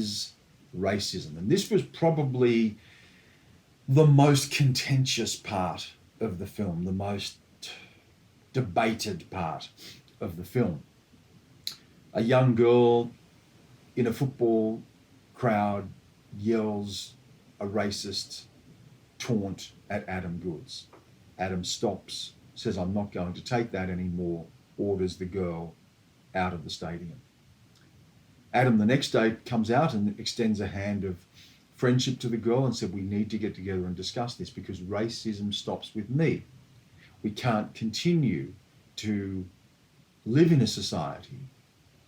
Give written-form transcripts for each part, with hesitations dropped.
is racism? And this was probably the most contentious part of the film, the most debated part of the film. A young girl in a football crowd yells a racist taunt at Adam Goodes. Adam stops, says, "I'm not going to take that anymore," orders the girl out of the stadium. Adam the next day comes out and extends a hand of friendship to the girl and said, "We need to get together and discuss this because racism stops with me. We can't continue to live in a society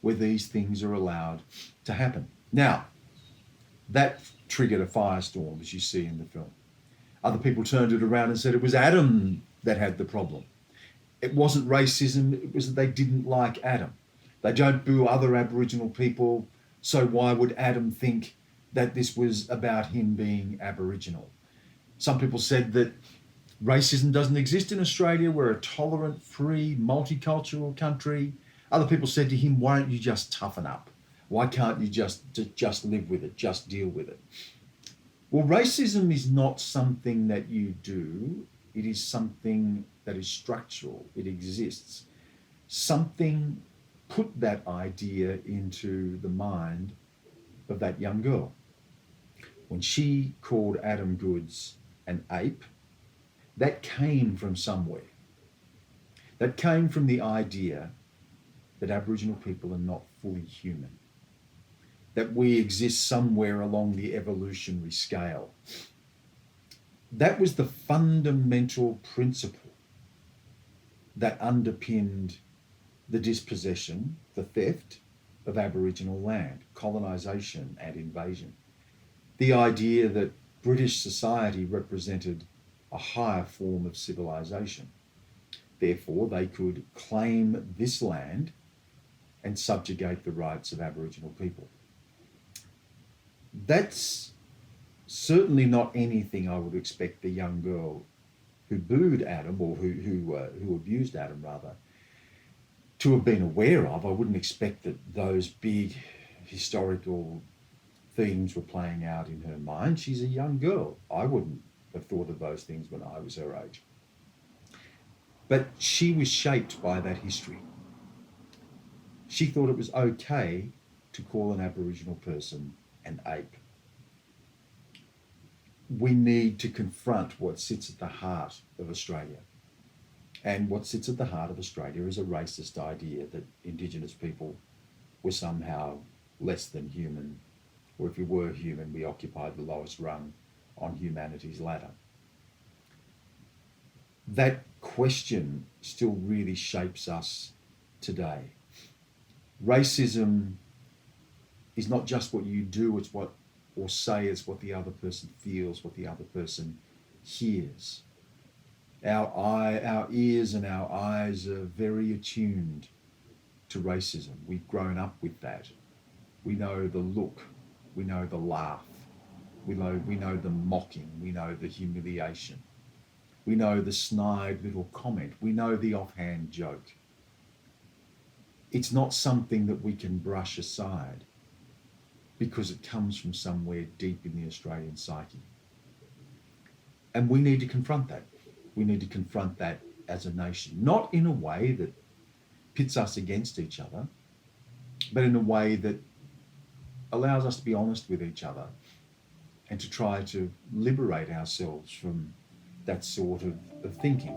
where these things are allowed to happen." Now, that triggered a firestorm, as you see in the film. Other people turned it around and said it was Adam that had the problem. It wasn't racism, it was that they didn't like Adam. They don't boo other Aboriginal people, so why would Adam think that this was about him being Aboriginal? Some people said that racism doesn't exist in Australia. We're a tolerant, free, multicultural country. Other people said to him, "Why don't you just toughen up? Why can't you just live with it, just deal with it?" Well, racism is not something that you do. It is something that is structural. It exists. Something put that idea into the mind of that young girl. When she called Adam Goodes an ape, that came from somewhere. That came from the idea that Aboriginal people are not fully human, that we exist somewhere along the evolutionary scale. That was the fundamental principle that underpinned the dispossession, the theft of Aboriginal land, colonisation and invasion. The idea that British society represented a higher form of civilisation. Therefore, they could claim this land and subjugate the rights of Aboriginal people. That's certainly not anything I would expect the young girl who booed Adam, or who abused Adam rather, to have been aware of. I wouldn't expect that those big historical themes were playing out in her mind. She's a young girl. I wouldn't have thought of those things when I was her age. But she was shaped by that history. She thought it was okay to call an Aboriginal person an ape. We need to confront what sits at the heart of Australia. And what sits at the heart of Australia is a racist idea that Indigenous people were somehow less than human, or if we were human, we occupied the lowest rung on humanity's ladder. That question still really shapes us today. Racism is not just what you do, it's what, or say, it's what the other person feels, what the other person hears. Our ears and our eyes are very attuned to racism. We've grown up with that. We know the look, we know the laugh, we know the mocking, we know the humiliation, we know the snide little comment, we know the offhand joke. It's not something that we can brush aside because it comes from somewhere deep in the Australian psyche. And we need to confront that. We need to confront that as a nation, not in a way that pits us against each other, but in a way that allows us to be honest with each other and to try to liberate ourselves from that sort of thinking.